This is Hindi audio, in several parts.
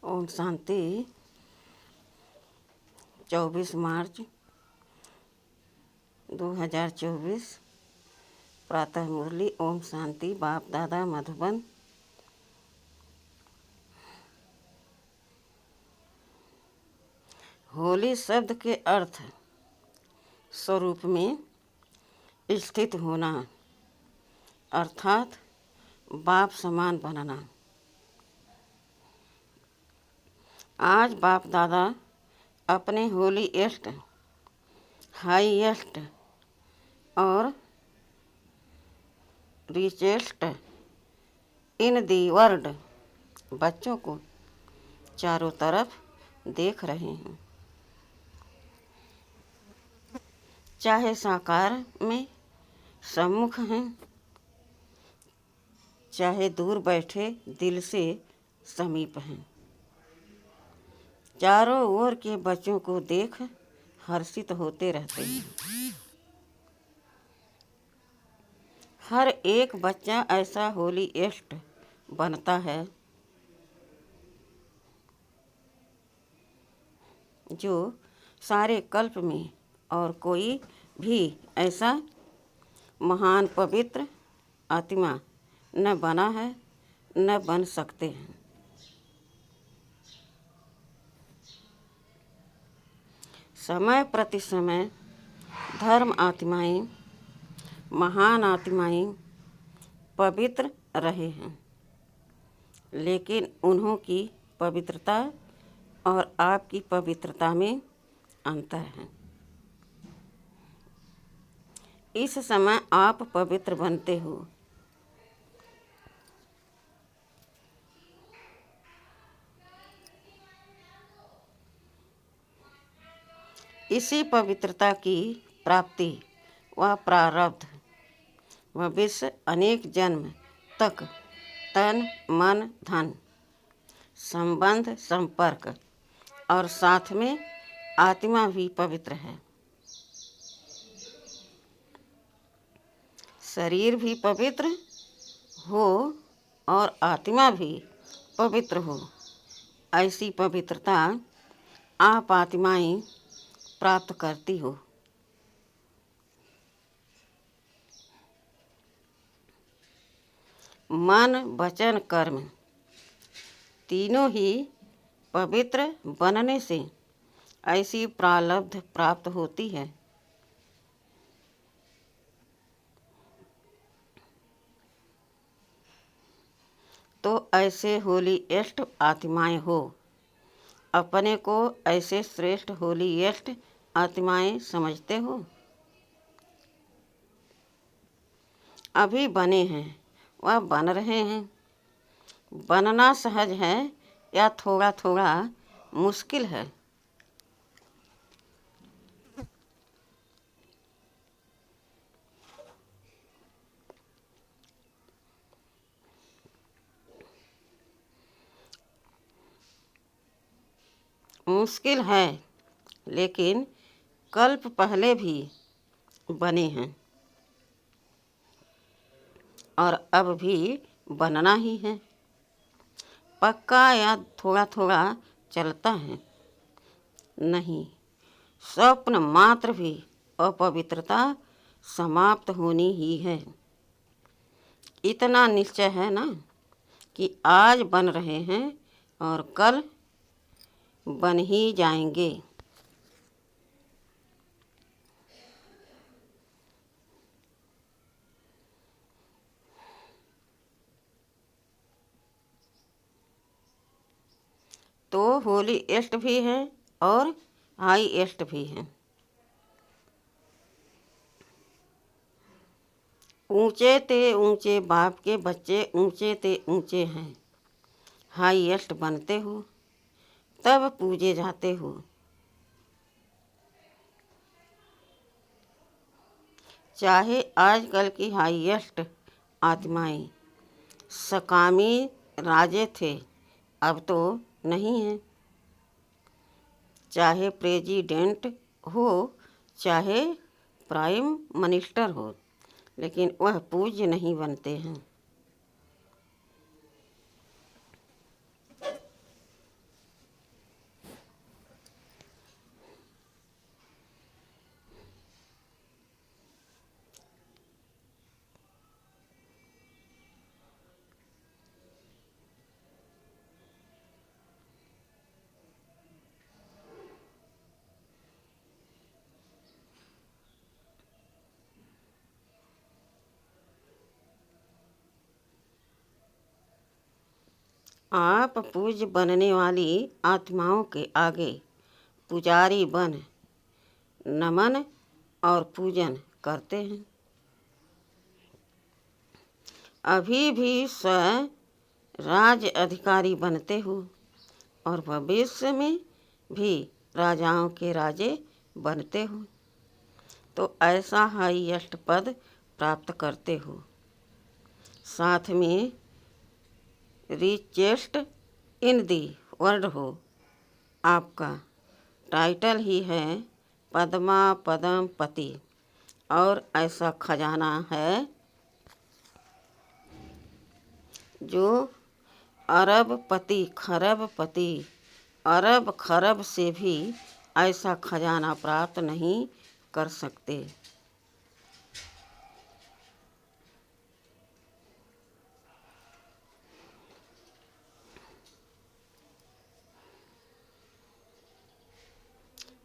ओम शांति। 24 मार्च 2024 प्रातः मुरली। ओम शांति। बाप दादा मधुबन। होली शब्द के अर्थ स्वरूप में स्थित होना अर्थात बाप समान बनना। आज बाप दादा अपने होलीएस्ट, हाईएस्ट और रिचेस्ट इन दी वर्ल्ड बच्चों को चारों तरफ देख रहे हैं, चाहे साकार में सम्मुख हैं, चाहे दूर बैठे दिल से समीप हैं। चारों ओर के बच्चों को देख हर्षित होते रहते हैं। हर एक बच्चा ऐसा होलीएस्ट बनता है जो सारे कल्प में और कोई भी ऐसा महान पवित्र आत्मा न बना है न बन सकते हैं। समय प्रति समय धर्म आत्माएं, महान आत्माएं पवित्र रहे हैं, लेकिन उन्हों की पवित्रता और आपकी पवित्रता में अंतर है। इस समय आप पवित्र बनते हो। इसी पवित्रता की प्राप्ति व प्रारब्ध भविष्य अनेक जन्म तक तन मन धन संबंध संपर्क और साथ में आत्मा भी पवित्र है। शरीर भी पवित्र हो और आत्मा भी पवित्र हो, ऐसी पवित्रता आप आत्माएं प्राप्त करती हो। मन वचन कर्म तीनों ही पवित्र बनने से ऐसी प्रारब्ध प्राप्त होती है। तो ऐसे होलीएस्ट आत्माएं हो। अपने को ऐसे श्रेष्ठ होलीएस्ट आत्माएं समझते हो। अभी बने हैं वह बन रहे हैं। बनना सहज है या थोड़ा थोड़ा मुश्किल है? मुश्किल है, लेकिन कल्प पहले भी बने हैं और अब भी बनना ही है। पक्का या थोड़ा थोड़ा चलता है? नहीं, स्वप्न मात्र भी अपवित्रता समाप्त होनी ही है। इतना निश्चय है ना कि आज बन रहे हैं और कल बन ही जाएंगे। तो होलीएस्ट भी हैं और हाईएस्ट भी हैं। ऊंचे ते ऊंचे बाप के बच्चे ऊंचे ते ऊंचे हैं। हाईएस्ट बनते हो तब पूजे जाते हो। चाहे आजकल की हाईएस्ट आत्माएं सकामी राजे थे, अब तो नहीं है। चाहे प्रेसिडेंट हो चाहे प्राइम मिनिस्टर हो, लेकिन वह पूज्य नहीं बनते हैं। आप पूज्य बनने वाली आत्माओं के आगे पुजारी बन नमन और पूजन करते हैं। अभी भी स्वयं राज्य अधिकारी बनते हो और भविष्य में भी राजाओं के राजे बनते हो, तो ऐसा हाईएस्ट पद प्राप्त करते हो। साथ में रिचेस्ट इन दी वर्ल्ड हो। आपका टाइटल ही है पद्मा पदम पति, और ऐसा खजाना है जो अरबपति खरबपति अरब खरब से भी ऐसा खजाना प्राप्त नहीं कर सकते।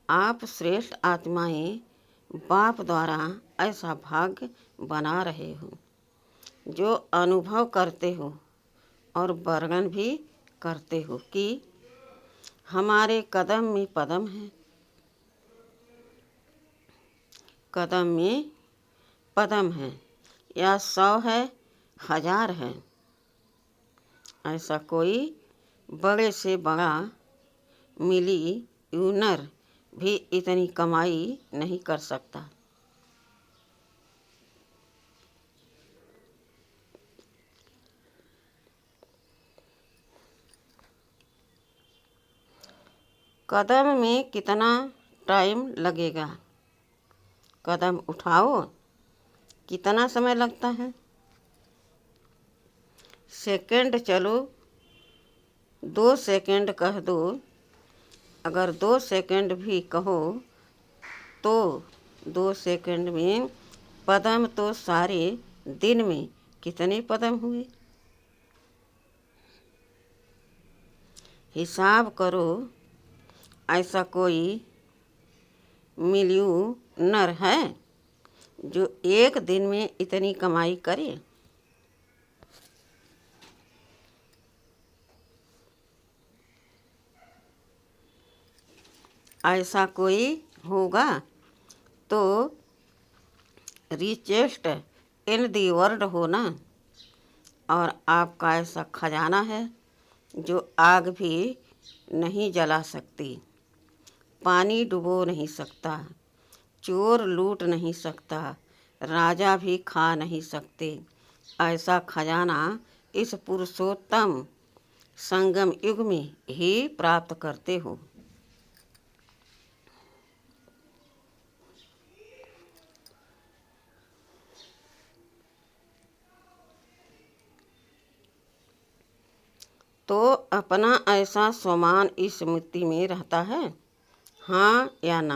आप श्रेष्ठ आत्माएं बाप द्वारा ऐसा भाग्य बना रहे हो जो अनुभव करते हो और वर्णन भी करते हो कि हमारे कदम में पदम है, कदम में पदम है, या 100 है, 1000 है। ऐसा कोई बड़े से बड़ा मिलियनर भी इतनी कमाई नहीं कर सकता। कदम में कितना टाइम लगेगा? कदम उठाओ, कितना समय लगता है? सेकंड चलो, 2 सेकंड कह दो। अगर 2 सेकंड भी कहो तो 2 सेकंड में पदम तो सारे दिन में कितने पदम हुए? हिसाब करो। ऐसा कोई मिलियनर है जो एक दिन में इतनी कमाई करे? ऐसा कोई होगा तो रिचेस्ट इन दी वर्ल्ड हो ना। और आपका ऐसा खजाना है जो आग भी नहीं जला सकती, पानी डुबो नहीं सकता, चोर लूट नहीं सकता, राजा भी खा नहीं सकते। ऐसा खजाना इस पुरुषोत्तम संगम युग में ही प्राप्त करते हो। तो अपना ऐसा स्वमान इस स्मृति में रहता है, हाँ या ना?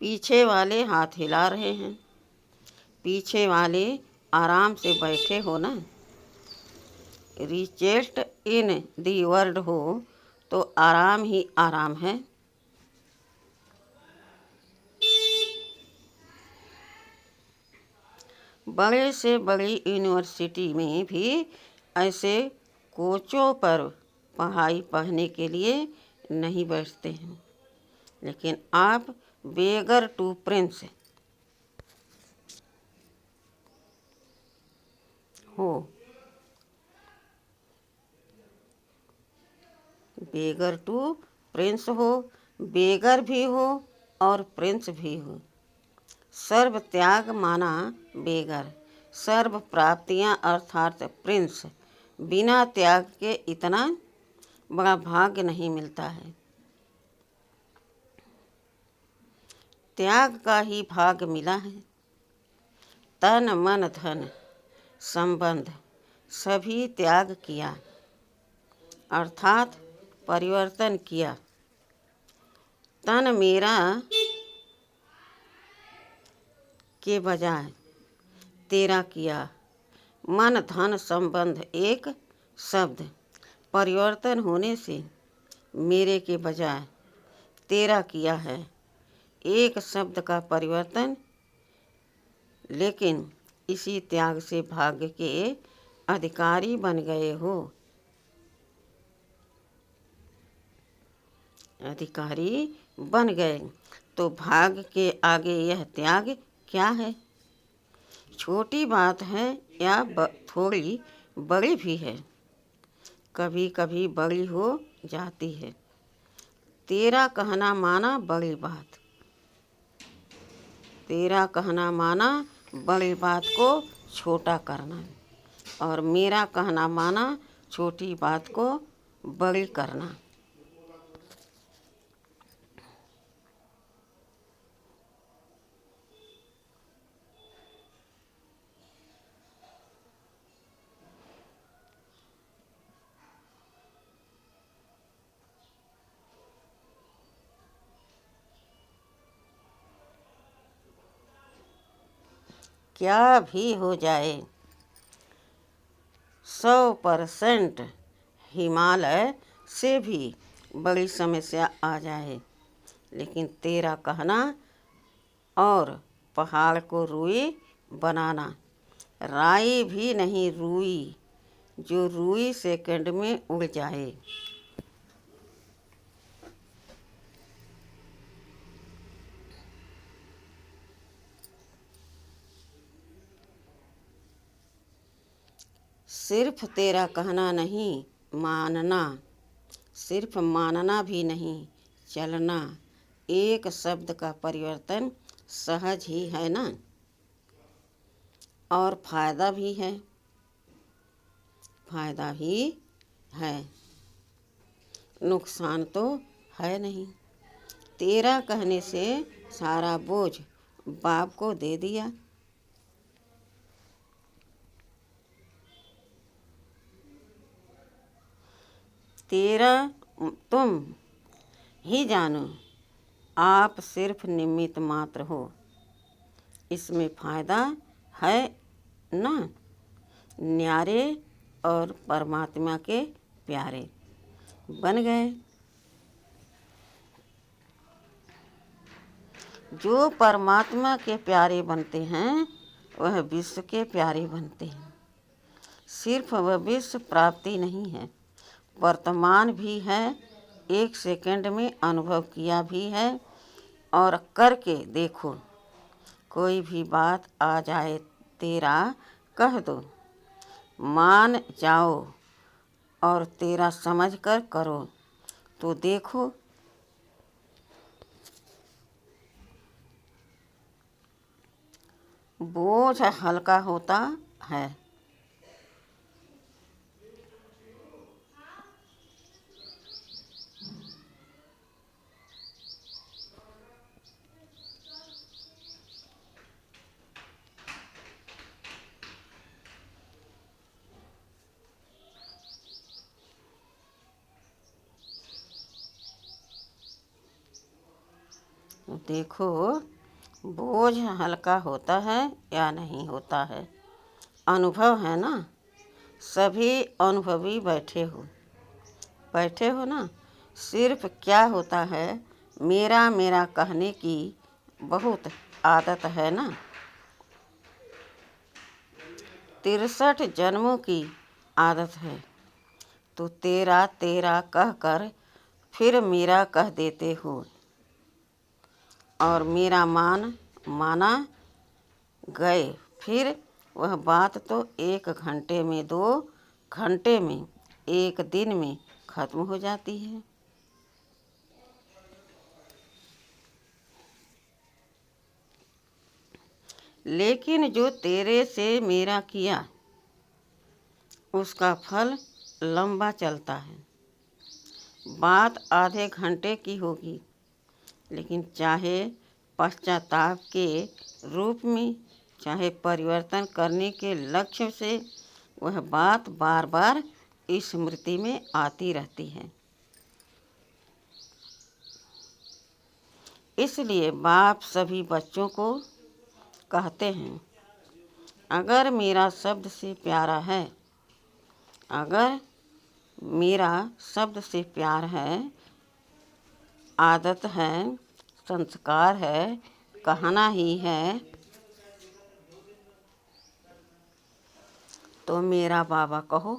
पीछे वाले हाथ हिला रहे हैं, पीछे वाले आराम से बैठे हो ना। रिचेस्ट इन दी वर्ल्ड हो तो आराम ही आराम है। बड़े से बड़ी यूनिवर्सिटी में भी ऐसे कोचों पर पढ़ाई पढ़ने के लिए नहीं बैठते हैं, लेकिन आप बेगर टू प्रिंस हो। बेगर टू प्रिंस हो, बेगर भी हो और प्रिंस भी हो। सर्व त्याग माना बेगर, सर्व प्राप्तियां अर्थात प्रिंस। बिना त्याग के इतना बड़ा भाग्य नहीं मिलता है। त्याग का ही भाग मिला है। तन मन धन संबंध सभी त्याग किया, अर्थात परिवर्तन किया। तन मेरा के बजाय तेरा किया। मन धन संबंध एक शब्द परिवर्तन होने से मेरे के बजाय तेरा किया है। एक शब्द का परिवर्तन, लेकिन इसी त्याग से भाग्य के अधिकारी बन गए हो। अधिकारी बन गए तो भाग के आगे यह त्याग क्या है? छोटी बात है या थोड़ी बड़ी भी है, कभी कभी बड़ी हो जाती है। तेरा कहना माना बड़ी बात, तेरा कहना माना बड़ी बात को छोटा करना, और मेरा कहना माना छोटी बात को बड़ी करना। क्या भी हो जाए, 100% हिमालय से भी बड़ी समस्या आ जाए, लेकिन तेरा कहना और पहाड़ को रुई बनाना। राई भी नहीं रुई, जो रुई सेकंड में उड़ जाए। सिर्फ तेरा कहना नहीं मानना, सिर्फ मानना भी नहीं चलना। एक शब्द का परिवर्तन सहज ही है ना, और फायदा भी है, फायदा ही है, नुकसान तो है नहीं। तेरा कहने से सारा बोझ बाप को दे दिया। तेरा तुम ही जानो, आप सिर्फ निमित्त मात्र हो। इसमें फायदा है ना, न्यारे और परमात्मा के प्यारे बन गए। जो परमात्मा के प्यारे बनते हैं वह विश्व के प्यारे बनते हैं। सिर्फ वह विश्व प्राप्ति नहीं है, वर्तमान भी है, एक सेकंड में अनुभव किया भी है, और करके देखो। कोई भी बात आ जाए तेरा कह दो, मान जाओ और तेरा समझ कर करो तो देखो। बोझ हल्का होता है। देखो, बोझ हल्का होता है या नहीं होता है, अनुभव है ना। सभी अनुभवी बैठे हो ना। सिर्फ क्या होता है, मेरा मेरा कहने की बहुत आदत है ना। 63 जन्मों की आदत है, तो तेरा तेरा कह कर फिर मेरा कह देते हो, और मेरा माना गए। फिर वह बात तो 1 घंटे में, 2 घंटे में, 1 दिन में खत्म हो जाती है। लेकिन जो तेरे से मेरा किया उसका फल लंबा चलता है। बात आधे घंटे की होगी, लेकिन चाहे पश्चाताप के रूप में, चाहे परिवर्तन करने के लक्ष्य से, वह बात बार बार स्मृति में आती रहती है। इसलिए बाप सभी बच्चों को कहते हैं, अगर मेरा शब्द से प्यारा है, अगर मेरा शब्द से प्यार है, आदत है, संस्कार है, कहना ही है, तो मेरा बाबा कहो।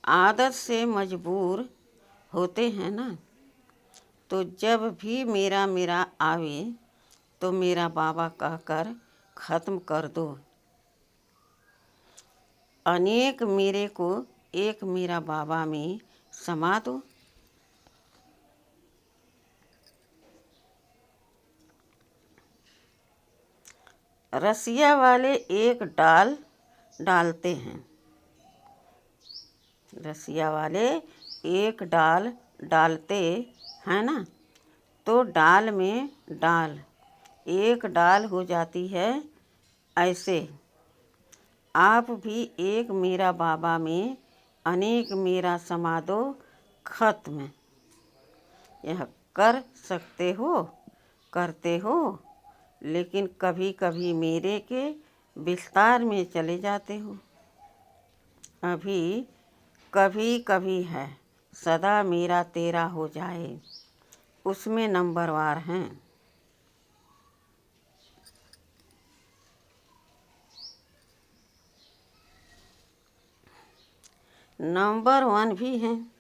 आदत से मजबूर होते हैं ना, तो जब भी मेरा मेरा आवे तो मेरा बाबा कहकर ख़त्म कर दो। अनेक मेरे को एक मेरा बाबा में समा दो। रसिया वाले एक डाल डालते हैं, रसिया वाले एक डाल डालते हैं ना, तो डाल में डाल एक डाल हो जाती है। ऐसे आप भी एक मेरा बाबा में अनेक मेरा समा दो। ख़त्म। यह कर सकते हो, करते हो, लेकिन कभी कभी मेरे के विस्तार में चले जाते हो। अभी कभी कभी है, सदा मेरा तेरा हो जाए, उसमें नंबरवार हैं। नंबर 1 भी हैं,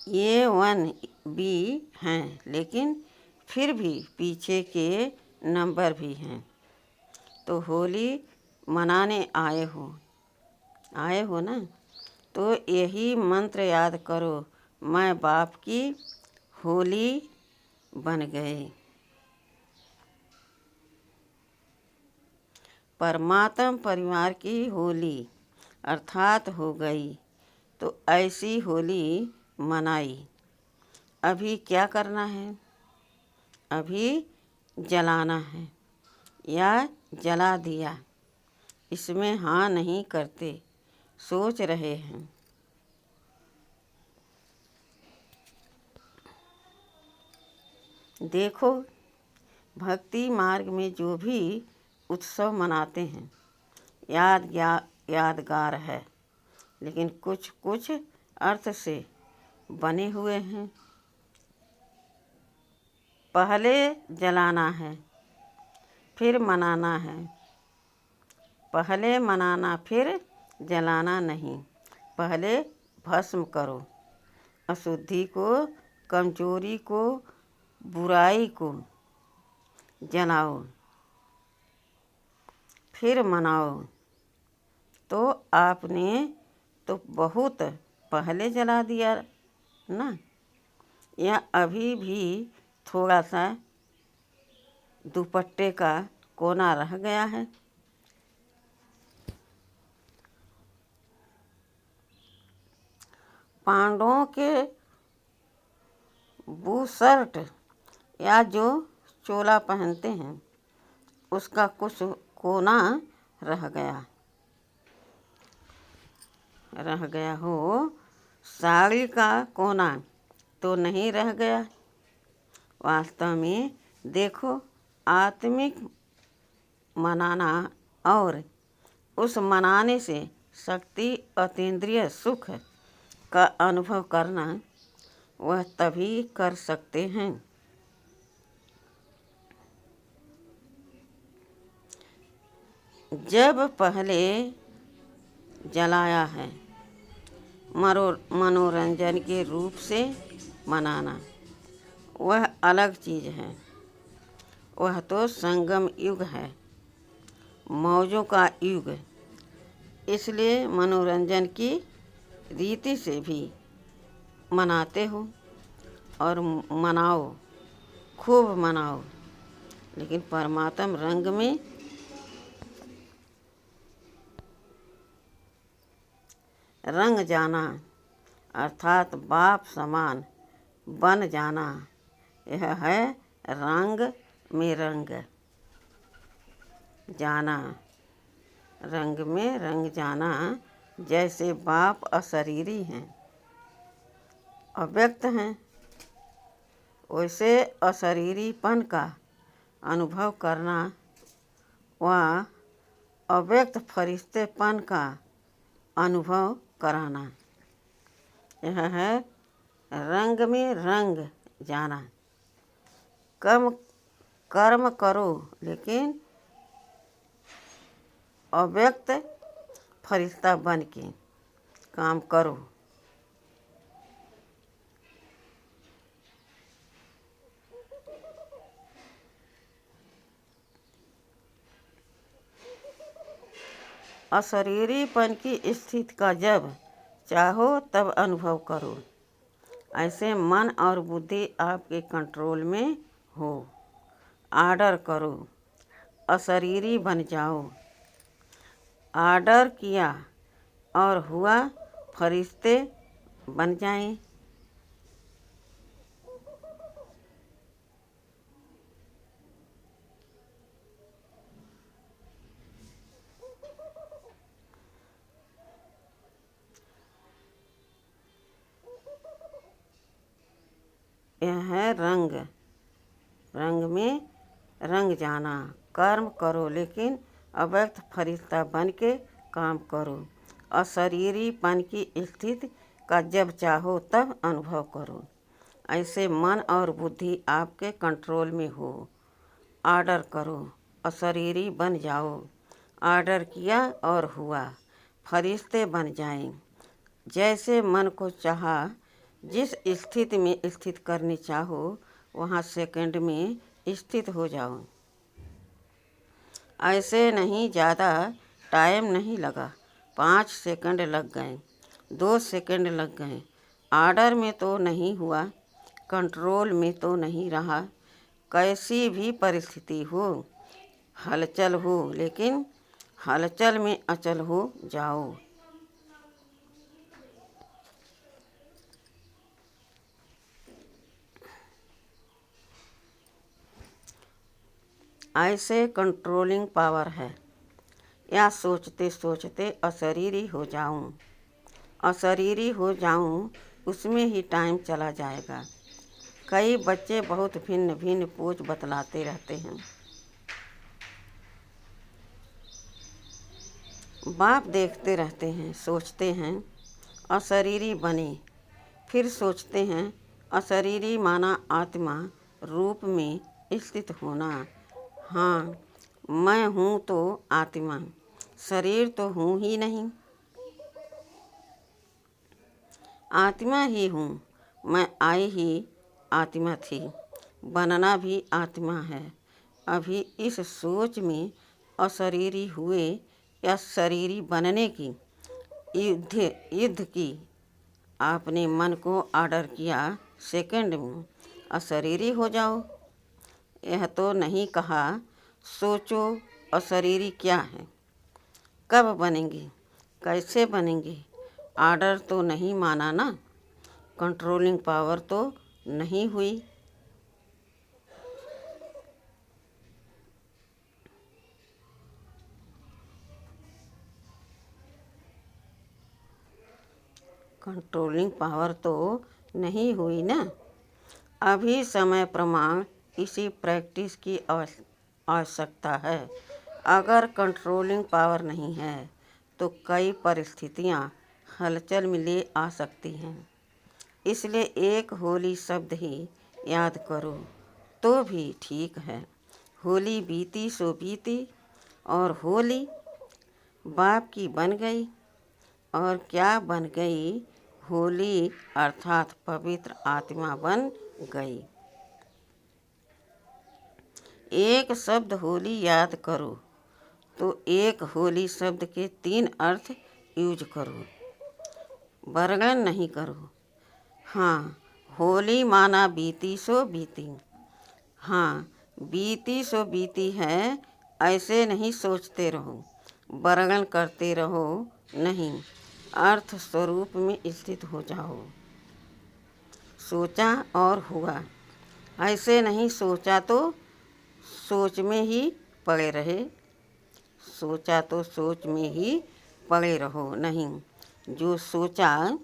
ये 1 भी हैं, लेकिन फिर भी पीछे के नंबर भी हैं। तो होली मनाने आए हो ना, तो यही मंत्र याद करो, मैं बाप की होली बन गए। परमात्मा परिवार की होली अर्थात हो गई। तो ऐसी होली मनाई। अभी क्या करना है? अभी जलाना है या जला दिया, इसमें हाँ नहीं करते, सोच रहे हैं। देखो, भक्ति मार्ग में जो भी उत्सव मनाते हैं यादगार है, लेकिन कुछ कुछ अर्थ से बने हुए हैं। पहले जलाना है, फिर मनाना है। पहले मनाना फिर जलाना नहीं। पहले भस्म करो अशुद्धि को, कमजोरी को, बुराई को जलाओ, फिर मनाओ। तो आपने तो बहुत पहले जला दिया ना, या अभी भी थोड़ा सा दुपट्टे का कोना रह गया है। पांडवों के बूशर्ट या जो चोला पहनते हैं, उसका कुछ कोना रह गया हो। साड़ी का कोना तो नहीं रह गया। वास्तव में देखो, आत्मिक मनाना और उस मनाने से शक्ति अतीन्द्रिय सुख का अनुभव करना, वह तभी कर सकते हैं जब पहले जलाया है। मनोरंजन के रूप से मनाना वह अलग चीज़ है। वह तो संगम युग है, मौजों का युग। इसलिए मनोरंजन की रीति से भी मनाते हो और मनाओ, खूब मनाओ, लेकिन परमात्म रंग में रंग जाना अर्थात बाप समान बन जाना, यह है रंग में रंग जाना। रंग में रंग जाना, जैसे बाप अशरीरी हैं, अव्यक्त हैं, वैसे अशरीरीपन का अनुभव करना व अव्यक्त फरिश्तेपन का अनुभव कराना, यह है रंग में रंग जाना। कम कर्म करो, लेकिन अव्यक्त फरिश्ता बन के काम करो। अशरीरीपन की स्थिति का जब चाहो तब अनुभव करो। ऐसे मन और बुद्धि आपके कंट्रोल में हो। ऑर्डर करो, अशरीरी बन जाओ। ऑर्डर किया और हुआ, फरिश्ते बन जाएं। यह है रंग, रंग में रंग जाना। कर्म करो लेकिन अव्यक्त फरिश्ता बन के काम करो। अशरीरीपन की स्थिति का जब चाहो तब अनुभव करो। ऐसे मन और बुद्धि आपके कंट्रोल में हो। ऑर्डर करो, अशरीरी बन जाओ। ऑर्डर किया और हुआ, फरिश्ते बन जाएं। जैसे मन को चाहा, जिस स्थिति में स्थित करनी चाहो वहाँ सेकंड में स्थित हो जाओ। ऐसे नहीं, ज़्यादा टाइम नहीं लगा, 5 सेकंड लग गए, 2 सेकंड लग गए। ऑर्डर में तो नहीं हुआ, कंट्रोल में तो नहीं रहा। कैसी भी परिस्थिति हो, हलचल हो, लेकिन हलचल में अचल हो जाओ। ऐसे कंट्रोलिंग पावर है। या सोचते सोचते अशरीरी हो जाऊं, अशरीरी हो जाऊं, उसमें ही टाइम चला जाएगा। कई बच्चे बहुत भिन्न भिन्न पोज बतलाते रहते हैं। बाप देखते रहते हैं, सोचते हैं अशरीरी बने, फिर सोचते हैं अशरीरी माना आत्मा रूप में स्थित होना। हाँ, मैं हूँ तो आत्मा, शरीर तो हूँ ही नहीं। आत्मा ही हूँ, मैं आई ही आत्मा थी, बनना भी आत्मा है। अभी इस सोच में अशरीरी हुए या शरीरी बनने की युद्ध की आपने मन को ऑर्डर किया, सेकंड में अशरीरी हो जाओ। यह तो नहीं कहा सोचो अशरीरी क्या है, कब बनेंगे, कैसे बनेंगे। ऑर्डर तो नहीं माना ना, कंट्रोलिंग पावर तो नहीं हुई। कंट्रोलिंग पावर तो नहीं हुई ना। अभी समय प्रमाण इसी प्रैक्टिस की आवश्यकता है। अगर कंट्रोलिंग पावर नहीं है तो कई परिस्थितियाँ हलचल में ले आ सकती हैं। इसलिए एक होली शब्द ही याद करो तो भी ठीक है। होली बीती सो बीती, और होली बाप की बन गई। और क्या बन गई? होली अर्थात पवित्र आत्मा बन गई। एक शब्द होली याद करो तो एक होली शब्द के 3 अर्थ यूज करो, वर्णन नहीं करो। हाँ, होली माना बीती सो बीती। हाँ, बीती सो बीती है, ऐसे नहीं सोचते रहो, वर्णन करते रहो नहीं, अर्थ स्वरूप में स्थित हो जाओ। सोचा और हुआ, ऐसे नहीं सोचा तो सोच में ही पड़े रहे, सोचा तो सोच में ही पड़े रहो नहीं। जो सोचा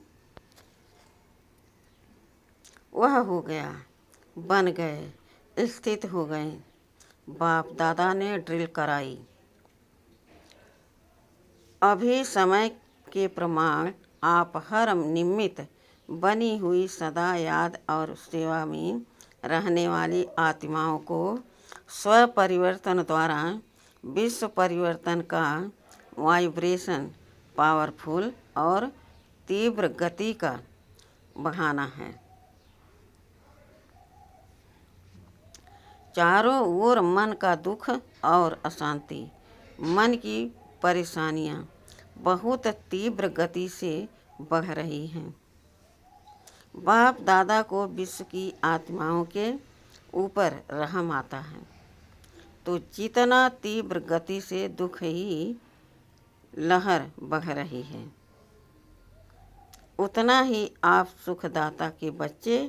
वह हो गया, बन गए, स्थित हो गए। बाप दादा ने ड्रिल कराई। अभी समय के प्रमाण आप हर निमित्त बनी हुई सदा याद और सेवा में रहने वाली आत्माओं को स्व परिवर्तन द्वारा विश्व परिवर्तन का वाइब्रेशन पावरफुल और तीव्र गति का बढ़ाना है। चारों ओर मन का दुख और अशांति, मन की परेशानियां बहुत तीव्र गति से बढ़ रही हैं। बाप दादा को विश्व की आत्माओं के ऊपर रहम आता है, तो जितना तीव्र गति से दुख ही लहर बह रही है, उतना ही आप सुखदाता के बच्चे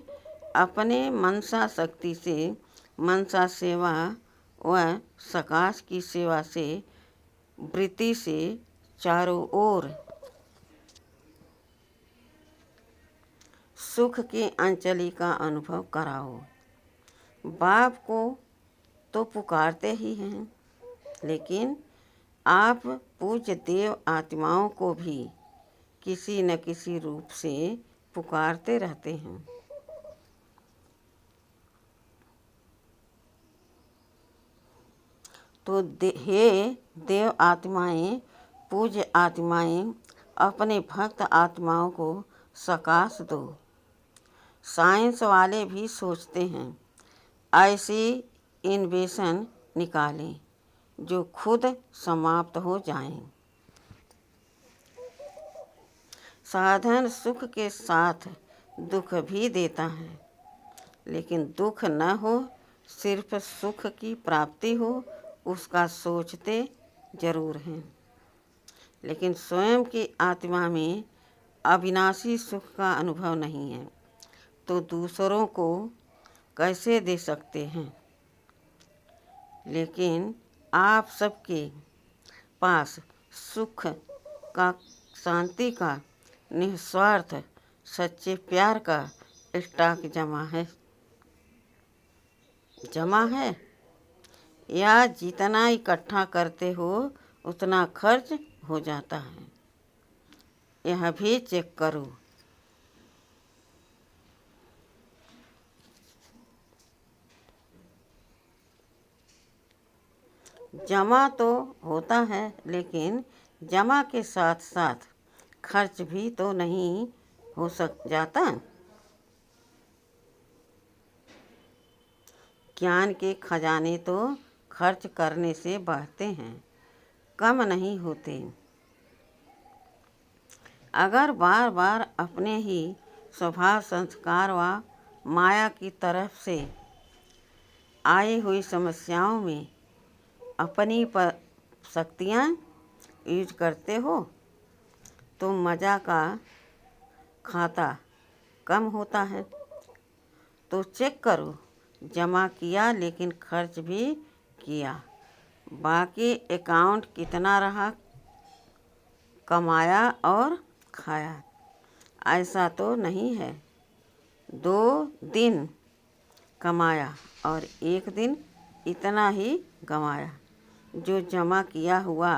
अपने मनसा शक्ति से मनसा सेवा व सकाश की सेवा से वृत्ति से चारों ओर सुख की अंजलि का अनुभव कराओ। बाप को तो पुकारते ही हैं, लेकिन आप पूज्य देव आत्माओं को भी किसी न किसी रूप से पुकारते रहते हैं। तो हे देव आत्माएं, पूज्य आत्माएं, अपने भक्त आत्माओं को सकाश दो। साइंस वाले भी सोचते हैं ऐसी इन्वेशन निकालें जो खुद समाप्त हो जाएं। साधन सुख के साथ दुख भी देता है, लेकिन दुख न हो, सिर्फ सुख की प्राप्ति हो, उसका सोचते जरूर हैं। लेकिन स्वयं की आत्मा में अविनाशी सुख का अनुभव नहीं है, तो दूसरों को कैसे दे सकते हैं। लेकिन आप सबके पास सुख का, शांति का, निस्वार्थ सच्चे प्यार का स्टॉक जमा है या जितना इकट्ठा करते हो उतना खर्च हो जाता है, यह भी चेक करो। जमा तो होता है, लेकिन जमा के साथ साथ खर्च भी तो नहीं हो जाता। ज्ञान के खजाने तो खर्च करने से बढ़ते हैं, कम नहीं होते। अगर बार बार अपने ही स्वभाव, संस्कार व माया की तरफ से आई हुई समस्याओं में अपनी शक्तियाँ यूज करते हो, तो मज़ा का खाता कम होता है। तो चेक करो, जमा किया लेकिन खर्च भी किया, बाकी अकाउंट कितना रहा, कमाया और खाया। ऐसा तो नहीं है 2 दिन कमाया और 1 दिन इतना ही गंवाया, जो जमा किया हुआ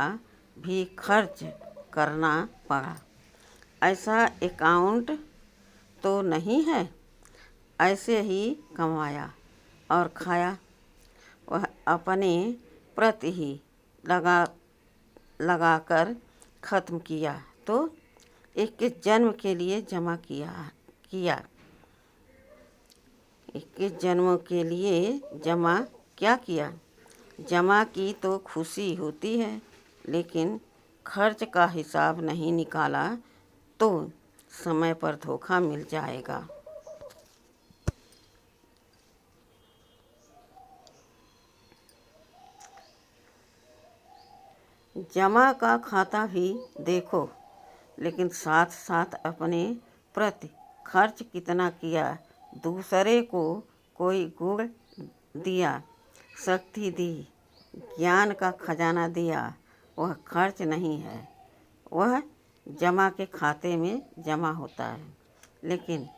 भी खर्च करना पड़ा। ऐसा अकाउंट तो नहीं है। ऐसे ही कमाया और खाया, वह अपने प्रति ही लगा कर ख़त्म किया, तो 21 जन्म के लिए जमा किया 21 जन्मों के लिए जमा क्या किया। जमा की तो खुशी होती है, लेकिन खर्च का हिसाब नहीं निकाला तो समय पर धोखा मिल जाएगा। जमा का खाता भी देखो, लेकिन साथ साथ अपने प्रति खर्च कितना किया। दूसरे को कोई गुण दिया, शक्ति दी, ज्ञान का खजाना दिया, वह खर्च नहीं है, वह जमा के खाते में जमा होता है। लेकिन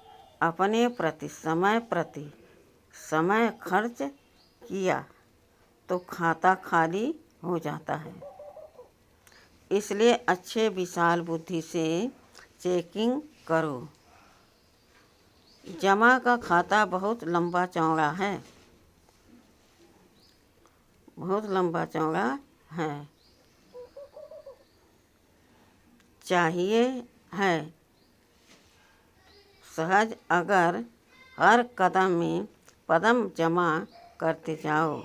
अपने प्रति समय खर्च किया तो खाता खाली हो जाता है। इसलिए अच्छे विशाल बुद्धि से चेकिंग करो। जमा का खाता बहुत लंबा चौड़ा है, बहुत लंबा चौड़ा है। चाहिए है सहज। अगर हर कदम में पदम जमा करते जाओ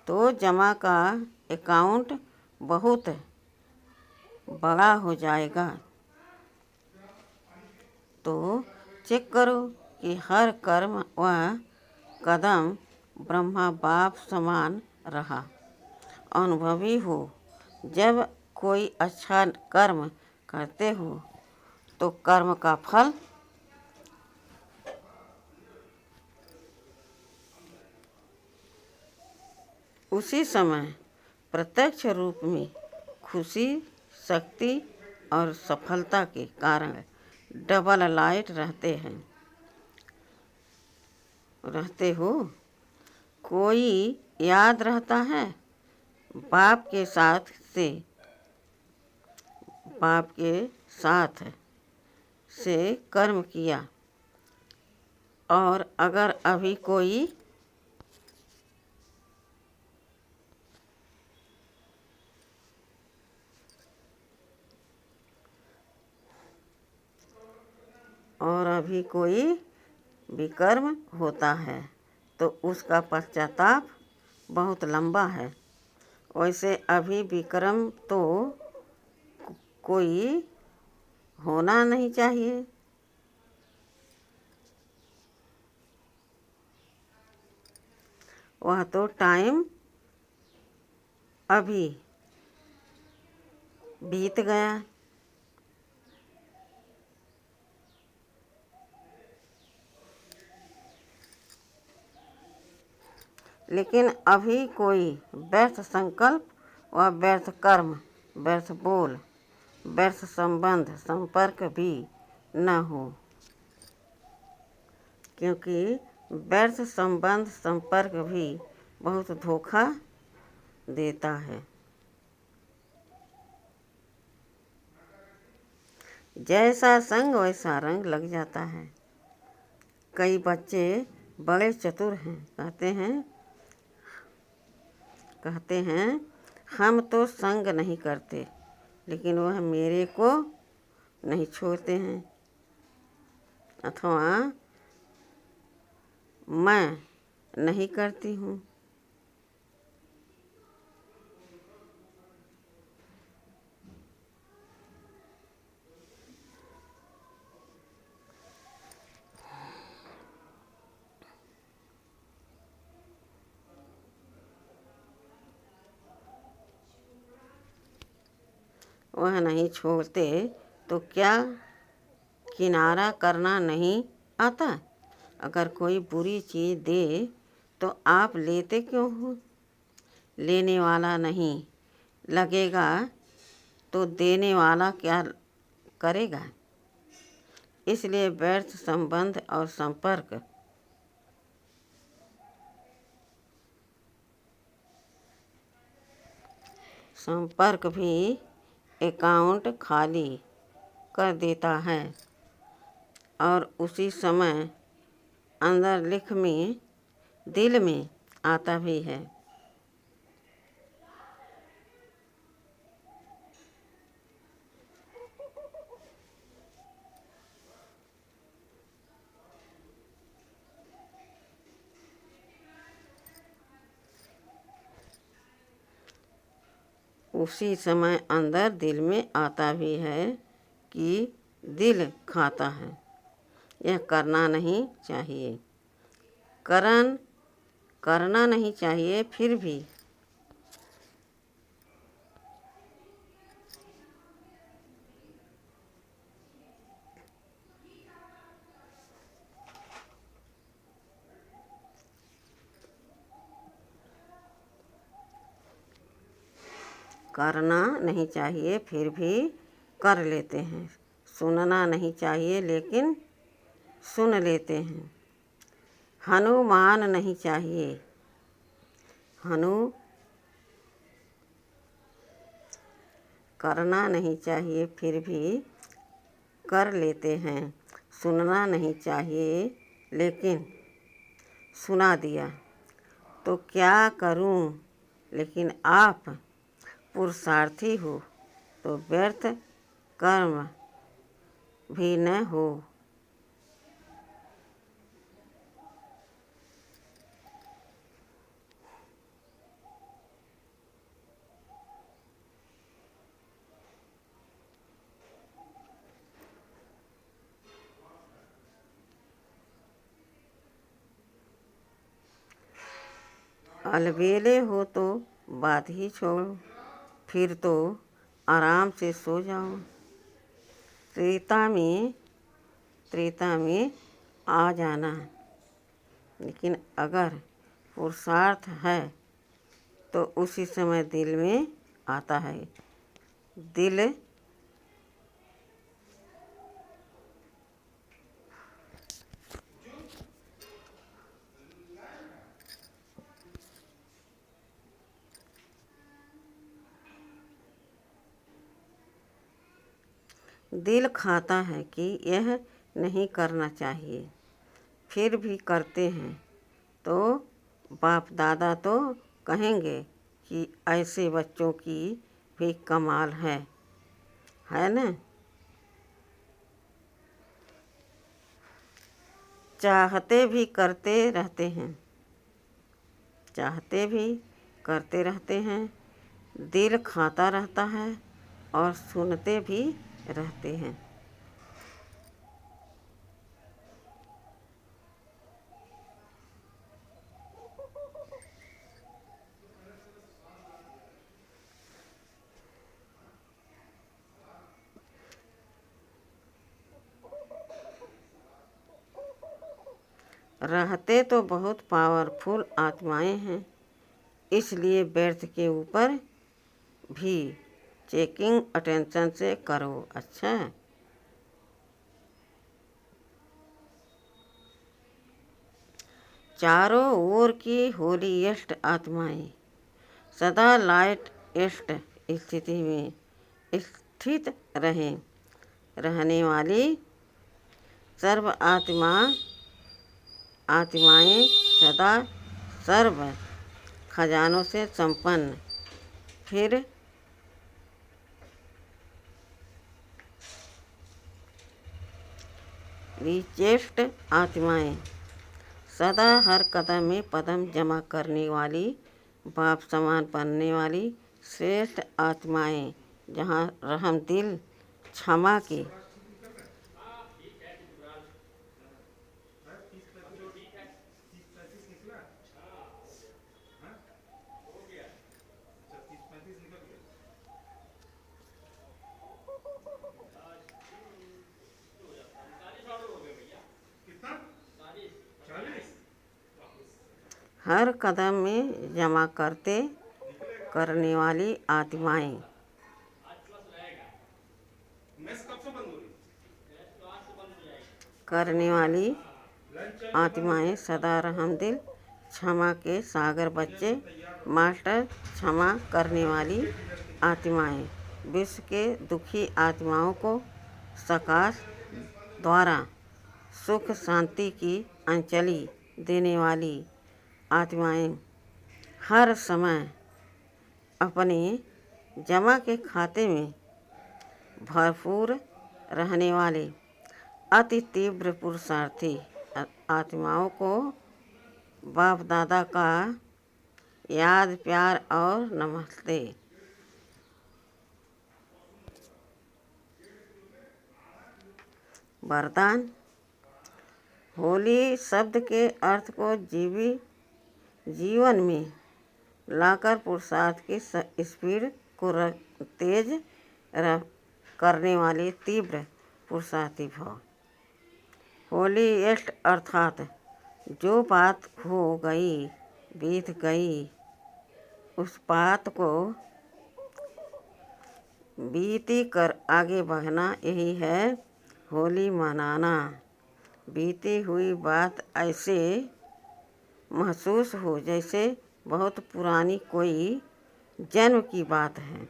तो जमा का अकाउंट बहुत बड़ा हो जाएगा। तो चेक करो कि हर कर्म व कदम ब्रह्मा बाप समान रहा। अनुभवी हो। जब कोई अच्छा कर्म करते हो तो कर्म का फल उसी समय प्रत्यक्ष रूप में खुशी, शक्ति और सफलता के कारण डबल लाइट रहते हो। कोई याद रहता है बाप के साथ से कर्म किया, और अगर अभी कोई विकर्म होता है तो उसका पश्चाताप बहुत लंबा है। वैसे अभी विक्रम तो कोई होना नहीं चाहिए। वह तो टाइम अभी बीत गया। लेकिन अभी कोई व्यर्थ संकल्प व व्यर्थ कर्म, व्यर्थ बोल, व्यर्थ संबंध संपर्क भी न हो, क्योंकि व्यर्थ संबंध संपर्क भी बहुत धोखा देता है। जैसा संग वैसा रंग लग जाता है। कई बच्चे बड़े चतुर हैं, कहते हैं हम तो संग नहीं करते, लेकिन वह मेरे को नहीं छोड़ते हैं, अथवा मैं नहीं करती हूँ। वह नहीं छोड़ते तो क्या किनारा करना नहीं आता? अगर कोई बुरी चीज़ दे तो आप लेते क्यों हो? लेने वाला नहीं लगेगा तो देने वाला क्या करेगा? इसलिए व्यर्थ संबंध और संपर्क भी अकाउंट खाली कर देता है, और उसी समय अंदर दिल में आता भी है। उसी समय अंदर दिल में आता भी है कि दिल खाता है, यह करना नहीं चाहिए। करना नहीं चाहिए, फिर भी कर लेते हैं। सुनना नहीं चाहिए लेकिन सुन लेते हैं। हनुमान नहीं चाहिए, करना नहीं चाहिए फिर भी कर लेते हैं। सुनना नहीं चाहिए लेकिन सुना दिया तो क्या करूं? लेकिन आप पुरुषार्थी हो, तो व्यर्थ कर्म भी न हो। अलबेले हो तो बात ही छोड़ो, फिर तो आराम से सो जाओ। त्रेता में आ जाना, लेकिन अगर पुरुषार्थ है तो उसी समय दिल में आता है। दिल खाता है कि यह नहीं करना चाहिए, फिर भी करते हैं, तो बाप दादा तो कहेंगे कि ऐसे बच्चों की भी कमाल है ना। चाहते भी करते रहते हैं, दिल खाता रहता है और सुनते भी रहते हैं। रहते तो बहुत पावरफुल आत्माएं हैं, इसलिए व्यर्थ के ऊपर भी चेकिंग अटेंशन से करो। अच्छा, चारों ओर की होलीएस्ट आत्माएं सदा लाइटेस्ट स्थिति में स्थित रहने वाली सर्व आत्माएं सदा सर्व खजानों से संपन्न, फिर रिचेस्ट आत्माएं सदा हर कदम में पदम जमा करने वाली, बाप समान बनने वाली श्रेष्ठ आत्माएं, जहाँ रहम दिल क्षमा की हर कदम में जमा करने वाली आत्माएं सदा रहमदिल क्षमा के सागर बच्चे, मास्टर क्षमा करने वाली आत्माएं विश्व के दुखी आत्माओं को सकाश द्वारा सुख शांति की अंजलि देने वाली आत्माएं, हर समय अपने जमा के खाते में भरपूर रहने वाले अति तीव्र पुरुषार्थी आत्माओं को बाप दादा का याद, प्यार और नमस्ते। वरदान। होली शब्द के अर्थ को जीवन में लाकर पुरुषार्थ की स्पीड को तेज करने वाले तीव्र पुरुषार्थी भाव। होलीएस्ट अर्थात जो बात हो गई बीत गई, उस बात को बीती कर आगे बढ़ना, यही है होली मनाना। बीती हुई बात ऐसे महसूस हो जैसे बहुत पुरानी कोई जन्म की बात है।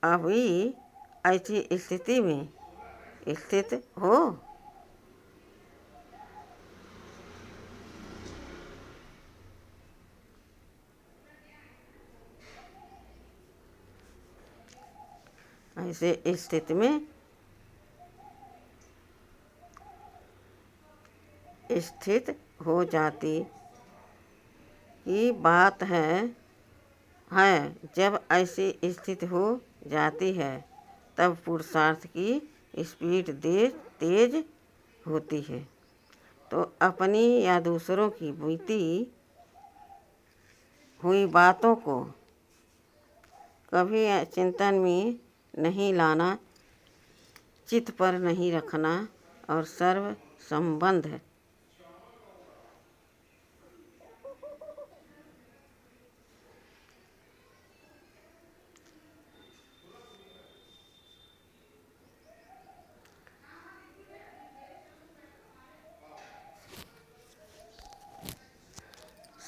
अभी ऐसी स्थिति में स्थित हो। ऐसे स्थिति में स्थित हो जाती की बात है। जब ऐसी स्थिति हो जाती है तब पुरुषार्थ की स्पीड तेज होती है। तो अपनी या दूसरों की बीती हुई बातों को कभी चिंतन में नहीं लाना, चित्त पर नहीं रखना और सर्व संबंध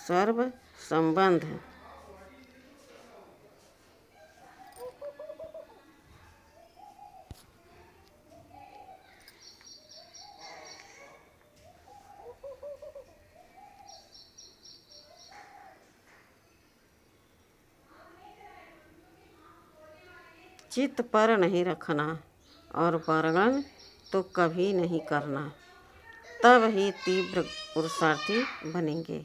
सर्व संबंध चित्त पर नहीं रखना और वर्णन तो कभी नहीं करना, तब ही तीव्र पुरुषार्थी बनेंगे।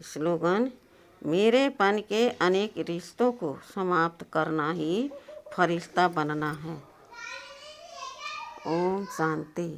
स्लोगन: मेरेपन के अनेक रिश्तों को समाप्त करना ही फरिश्ता बनना है। ओम शांति।